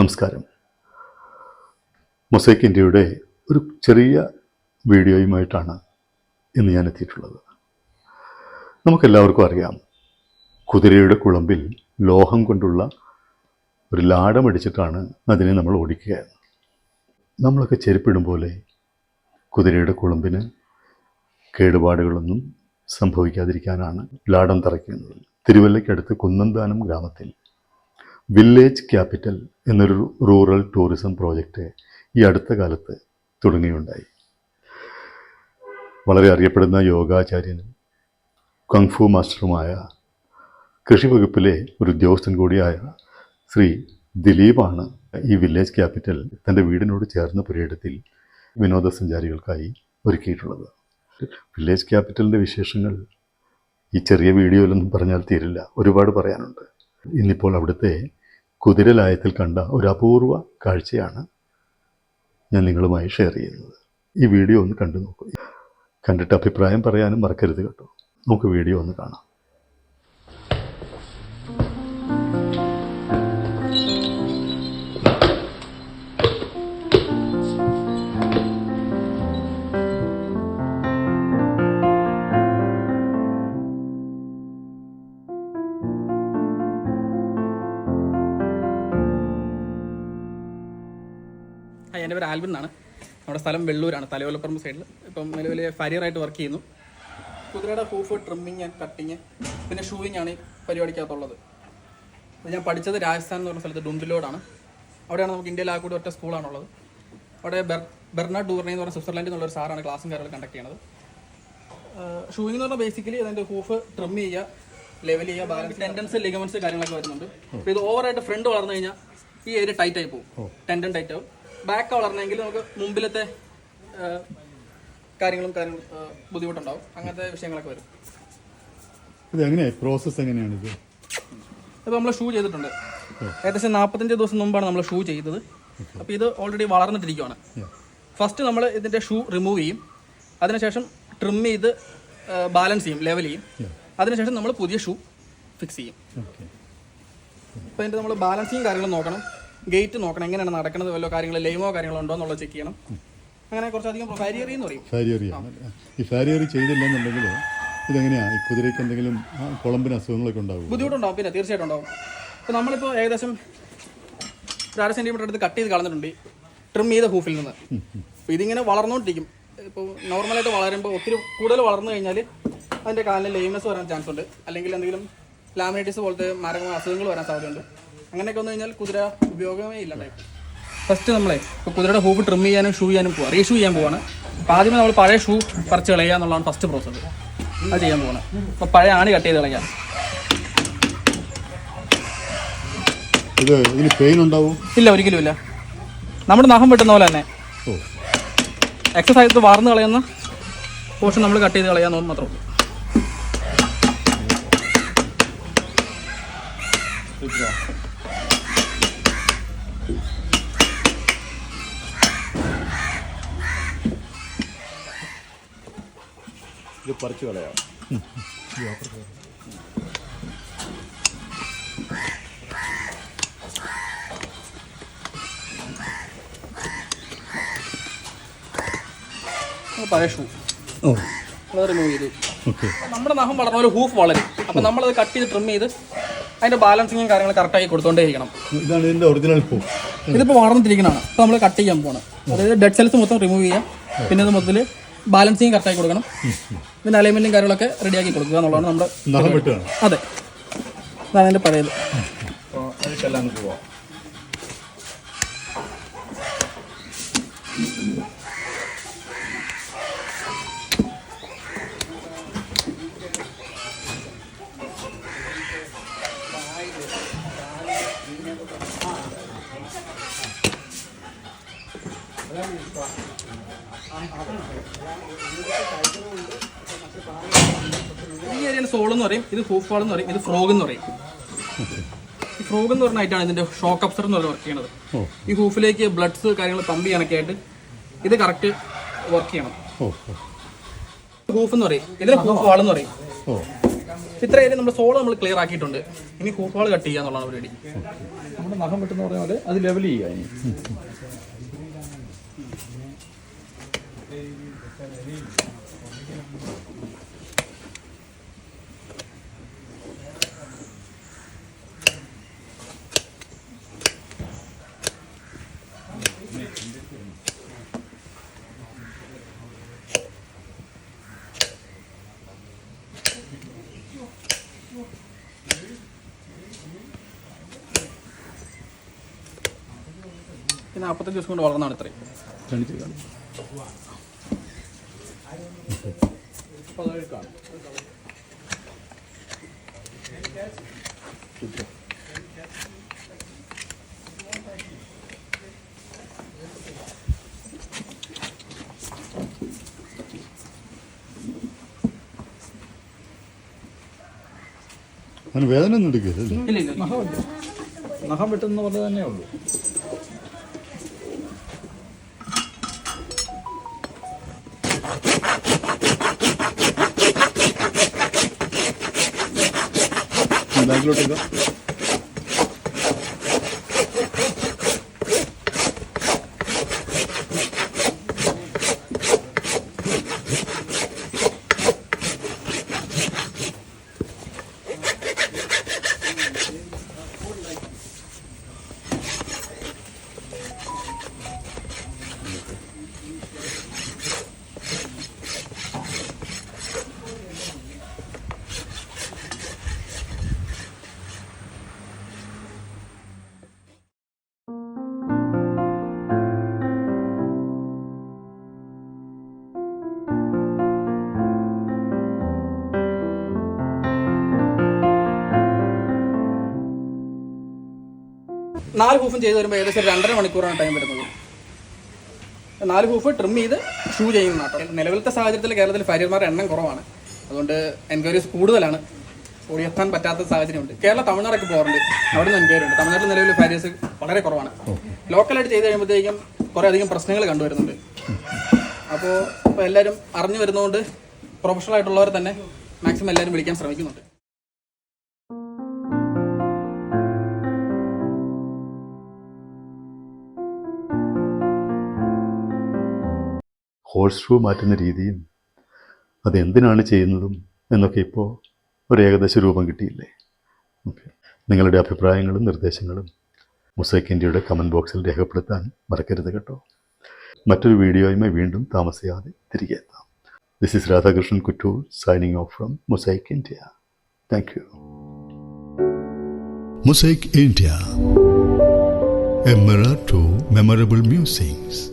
നമസ്കാരം. മൊസൈക്ക് ഇന്ത്യയുടെ ഒരു ചെറിയ വീഡിയോയുമായിട്ടാണ് ഇന്ന് ഞാൻ എത്തിയിട്ടുള്ളത്. നമുക്കെല്ലാവർക്കും അറിയാം, കുതിരയുടെ കുളമ്പിൽ ലോഹം കൊണ്ടുള്ള ഒരു ലാടമടിച്ചിട്ടാണ് അതിനെ നമ്മൾ ഓടിക്കുക. നമ്മളൊക്കെ ചെരുപ്പിടും പോലെ കുതിരയുടെ കുളമ്പിന് കേടുപാടുകളൊന്നും സംഭവിക്കാതിരിക്കാനാണ് ലാടം തറയ്ക്കുന്നത്. തിരുവല്ലയ്ക്കടുത്ത് കുന്നന്താനം ഗ്രാമത്തിൽ വില്ലേജ് ക്യാപിറ്റൽ എന്നൊരു റൂറൽ ടൂറിസം പ്രോജക്റ്റ് ഈ അടുത്ത കാലത്ത് തുടങ്ങുകയുണ്ടായി. വളരെ അറിയപ്പെടുന്ന യോഗാചാര്യനും കങ്ഫു മാസ്റ്ററുമായ കൃഷി വകുപ്പിലെ ഒരു ഉദ്യോഗസ്ഥൻ കൂടിയായ ശ്രീ ദിലീപാണ് ഈ വില്ലേജ് ക്യാപിറ്റൽ തൻ്റെ വീടിനോട് ചേർന്ന പുരയിടത്തിൽ വിനോദസഞ്ചാരികൾക്കായി ഒരുക്കിയിട്ടുള്ളത്. വില്ലേജ് ക്യാപിറ്റലിൻ്റെ വിശേഷങ്ങൾ ഈ ചെറിയ വീഡിയോയിലൊന്നും പറഞ്ഞാൽ തീരില്ല, ഒരുപാട് പറയാനുണ്ട്. ഇന്നിപ്പോൾ അവിടുത്തെ കുതിരലായത്തിൽ കണ്ട ഒരു അപൂർവ കാഴ്ചയാണ് ഞാൻ നിങ്ങളുമായി ഷെയർ ചെയ്യുന്നത്. ഈ വീഡിയോ ഒന്ന് കണ്ടു നോക്കൂ. കണ്ടിട്ട് അഭിപ്രായം പറയാനും മറക്കരുത് കേട്ടോ. നമുക്ക് വീഡിയോ ഒന്ന് കാണാം. എൻ്റെ പേര് ആൽബിൻ എന്നാണ്. നമ്മുടെ സ്ഥലം വെള്ളൂരാണ്, തലയോലപ്പറമ്പ് സൈഡിൽ. ഇപ്പം നിലവിൽ ഫരിയറായിട്ട് വർക്ക് ചെയ്യുന്നു. കുതിരയുടെ ഹൂഫ്, ട്രിമ്മിങ്, കട്ടിങ്, പിന്നെ ഷൂവിങ് ആണ് ഈ പരിപാടിക്കകത്തുള്ളത്. ഞാൻ പഠിച്ചത് രാജസ്ഥാൻ എന്ന് പറഞ്ഞ സ്ഥലത്ത് ഡുംഡിലോടാണ്. അവിടെയാണ് നമുക്ക് ഇന്ത്യയിൽ ആ കൂടി ഒറ്റ സ്കൂളാണുള്ളത്. അവിടെ ബെർണാഡ് ഡൂർണി എന്ന് പറഞ്ഞ സ്വിറ്റ്സർലൻഡിൽ നിന്നുള്ളൊരു സാറാണ് ക്ലാസ്സും കാര്യങ്ങൾ കണ്ടക്ട് ചെയ്യണത്. ഷൂവിങ് എന്ന് പറഞ്ഞാൽ ബേസിക്കലി അതിൻ്റെ ഹൂഫ് ട്രിം ചെയ്യുക, ലെവൽ ചെയ്യുക, ബാലൻസ്, ടെൻഡൻസ്, ലിഗമെന്റ്സ് കാര്യങ്ങളൊക്കെ വരുന്നുണ്ട്. അപ്പോൾ ഇത് ഓവറായിട്ട് ഫ്രണ്ട് വളർന്നു കഴിഞ്ഞാൽ ഈ ഏരിയ ടൈറ്റ് ആയി പോകും, ടെൻഡൻ ടൈറ്റ് ആവും. ബാക്ക് വളർന്നെങ്കിൽ നമുക്ക് മുമ്പിലത്തെ കാര്യങ്ങളും ബുദ്ധിമുട്ടുണ്ടാവും. അങ്ങനത്തെ വിഷയങ്ങളൊക്കെ വരും. പ്രോസസ് എങ്ങനെയാണ് ഇത്? ഇപ്പോൾ നമ്മൾ ഷൂ ചെയ്തിട്ടുണ്ട്. ഏകദേശം 45 ദിവസം മുമ്പാണ് നമ്മൾ ഷൂ ചെയ്തത്. അപ്പോൾ ഇത് ഓൾറെഡി വളർന്നിട്ടിരിക്കുകയാണ്. ഫസ്റ്റ് നമ്മൾ ഇതിൻ്റെ ഷൂ റിമൂവ് ചെയ്യും. അതിനുശേഷം ട്രിം ചെയ്ത് ബാലൻസ് ചെയ്യും, ലെവൽ ചെയ്യും. അതിനുശേഷം നമ്മൾ പുതിയ ഷൂ ഫിക്സ് ചെയ്യും. അപ്പോൾ അതിൻ്റെ നമ്മൾ ബാലൻസിങ് കാര്യങ്ങളും നോക്കണം, ഗേറ്റ് നോക്കണം, എങ്ങനെയാണ് നടക്കുന്നത്, വല്ല കാര്യങ്ങൾ ലൈമോ കാര്യങ്ങളോ ഉണ്ടോ എന്നുള്ളത് ചെക്ക് ചെയ്യണം. അങ്ങനെ കുറച്ചധികം ഫാരിയറി എന്ന് പറയും. ഈ ഫാരിയറി ചെയ്തില്ലെന്നുണ്ടെങ്കിൽ ഇതെങ്ങനെയാണ് ഈ കുതിരയ്ക്ക് എന്തെങ്കിലും കുളമ്പിന് അസുഖങ്ങളൊക്കെ ഉണ്ടാവും? ബുദ്ധിമുട്ടുണ്ടാവും, പിന്നെ തീർച്ചയായിട്ടും ഉണ്ടാവും. ഇപ്പോൾ നമ്മളിപ്പോൾ ഏകദേശം 1.5 സെൻറ്റിമീറ്റർ അടുത്ത് കട്ട് ചെയ്ത് കളഞ്ഞിട്ടുണ്ട് ട്രിം ചെയ്ത ഹൂഫിൽ നിന്ന്. അപ്പോൾ ഇതിങ്ങനെ വളർന്നുകൊണ്ടിരിക്കും. ഇപ്പോൾ നോർമലായിട്ട് വളരുമ്പോൾ ഒത്തിരി കൂടുതൽ വളർന്നു കഴിഞ്ഞാൽ അതിൻ്റെ കാലിന് ലെയിംനെസ് വരാൻ ചാൻസ് ഉണ്ട്, അല്ലെങ്കിൽ എന്തെങ്കിലും ലാമിനൈറ്റിസ് പോലത്തെ മാരകമായ അസുഖങ്ങൾ വരാൻ സാധ്യതയുണ്ട്. അങ്ങനെയൊക്കെ വന്നു കഴിഞ്ഞാൽ കുതിര ഉപയോഗമേ ഇല്ല ടൈപ്പ്. ഫസ്റ്റ് നമ്മളെ ഇപ്പോൾ കുതിരയുടെ ഹൂഫ് ട്രിം ചെയ്യാനും ഷൂ ചെയ്യാനും പോവാം, റീഷൂ ചെയ്യാൻ പോവാണ്. അപ്പോൾ ആദ്യമേ നമ്മൾ പഴയ ഷൂ പറിച്ച് കളയുക എന്നുള്ളതാണ് ഫസ്റ്റ് പ്രോസസ്സ്. അത് ചെയ്യാൻ പോവാണ്. അപ്പോൾ പഴയ ആണി കട്ട് ചെയ്ത് കളയാം. പെയിൻ ഉണ്ടാവും? ഇല്ല, ഒരിക്കലും ഇല്ല. നമ്മുടെ നഖം വെട്ടുന്ന പോലെ തന്നെ എക്സസൈസ് വാർന്ന് കളയുന്ന പോർഷൻ നമ്മൾ കട്ട് ചെയ്ത് കളയാന്ന് മാത്രമേ ഉള്ളൂ. ഇത് പറിച്ചു കളയാം. പഴയ ഷൂ അത് റിമൂവ് ചെയ്തു. നമ്മുടെ നഖം വളർന്ന ഒരു ഹൂഫ് വളരും. അപ്പം നമ്മളത് കട്ട് ചെയ്ത് ട്രിം ചെയ്ത് അതിൻ്റെ ബാലൻസിങ്ങും കാര്യങ്ങൾ കറക്റ്റായി കൊടുത്തോണ്ടേ ഇരിക്കണം. ഇതാണ് ഇതിൻ്റെ ഒറിജിനൽ ഹൂഫ്. ഇതിപ്പോൾ വളർന്നിട്ടിരിക്കുന്നതാണ്. അപ്പോൾ നമ്മൾ കട്ട് ചെയ്യാൻ പോകണം. അതായത് ഡെഡ് സെൽസ് മൊത്തം റിമൂവ് ചെയ്യാം. പിന്നെ ഇത് മൊത്തത്തിൽ ബാലൻസിങ് കറക്റ്റായി കൊടുക്കണം. പിന്നെ അലൈൻമെൻറ്റും കാര്യങ്ങളൊക്കെ റെഡിയാക്കി കൊടുക്കുക എന്നുള്ളതാണ് നമ്മുടെ. അതെ, അതാണ് എൻ്റെ പഴയത്. ഈ ഏരിയയിൽ സോൾ എന്ന് പറയും, ഇത് ഹൂഫ് വാൾ എന്ന് പറയും, ഇത് ഫ്രോഗ് എന്ന് പറയും. ഈ ഫ്രോഗ് എന്ന് പറഞ്ഞ ഐറ്റാണ് ഇതിന്റെ ഷോക്ക് അബ്സർ എന്ന് പറഞ്ഞ് വർക്ക് ചെയ്യണത്. ഈ ഹൂഫിലേക്ക് ബ്ലഡ്സ് കാര്യങ്ങൾ പമ്പ് ചെയ്യാനൊക്കെ ആയിട്ട് ഇത് കറക്റ്റ് വർക്ക് ചെയ്യണം. ഹൂഫ് എന്ന് പറയും, ഇതിൽ ഹൂഫ് വാൾ എന്ന് പറയും. ഇത്ര ഏരിയ നമ്മൾ സോള് നമ്മൾ ക്ലിയർ ആക്കിയിട്ടുണ്ട്. ഇനി ഹൂഫ് വാൾ കട്ട് ചെയ്യാന്നുള്ളതാണ് പരിപാടി. നമ്മുടെ നഖം വെട്ടെന്ന് പറഞ്ഞ പോലെ അത് ലെവൽ ചെയ്യുക. ഇനി പിന്നെ 45 ദിവസം കൊണ്ട് വളർന്നതാണ് ഇത്രയും. ക്ഷണിച്ച് കാണും. അതിന് വേദന ഒന്നും എടുക്കില്ലല്ലേ? ഇല്ല ഇല്ല നഖം വെട്ടുന്ന പോലെ തന്നെ ഉള്ളൂ. ബാങ്കിലോട്ടേക്ക് നാല് ഹൂഫും ചെയ്ത് വരുമ്പോൾ ഏകദേശം 2.5 മണിക്കൂറാണ് ടൈം വരുന്നത്. 4 ഹൂഫ് ട്രിം ചെയ്ത് ഷൂ ചെയ്യുന്ന കേട്ടോ. നിലവിലത്തെ സാഹചര്യത്തിൽ കേരളത്തിൽ ഫാരിയർമാരുടെ എണ്ണം കുറവാണ്. അതുകൊണ്ട് എൻക്വയറീസ് കൂടുതലാണ്. ഓടിയെത്താൻ പറ്റാത്ത സാഹചര്യമുണ്ട്. തമിഴ്നാടൊക്കെ പോകാറുണ്ട്. അവിടെ നിന്ന് എൻക്വയറി ഉണ്ട്. തമിഴ്നാട്ടിൽ നിലവിൽ ഫാരിയേഴ്സ് വളരെ കുറവാണ്. ലോക്കലായിട്ട് ചെയ്ത് കഴിയുമ്പോഴത്തേക്കും കുറേ അധികം പ്രശ്നങ്ങൾ കണ്ടുവരുന്നുണ്ട്. അപ്പോൾ എല്ലാവരും അറിഞ്ഞു വരുന്നതുകൊണ്ട് പ്രൊഫഷണൽ ആയിട്ടുള്ളവർ തന്നെ മാക്സിമം എല്ലാവരും വിളിക്കാൻ ശ്രമിക്കുന്നുണ്ട്. ഹോഴ്സ് ഷൂ മാറ്റുന്ന രീതിയും അതെന്തിനാണ് ചെയ്യുന്നതും എന്നൊക്കെ ഇപ്പോൾ ഒരു ഏകദേശ രൂപം കിട്ടിയില്ലേ? ഓക്കെ, നിങ്ങളുടെ അഭിപ്രായങ്ങളും നിർദ്ദേശങ്ങളും മൊസൈക്ക് ഇന്ത്യയുടെ കമൻറ്റ് ബോക്സിൽ രേഖപ്പെടുത്താൻ മറക്കരുത് കേട്ടോ. മറ്റൊരു വീഡിയോയുമായി വീണ്ടും താമസിയാതെ തിരികെ എത്താം. This is Radhakrishnan Kuttur signing off from Mosaic India. Thank you. Mosaic India, a mirror to memorable musings.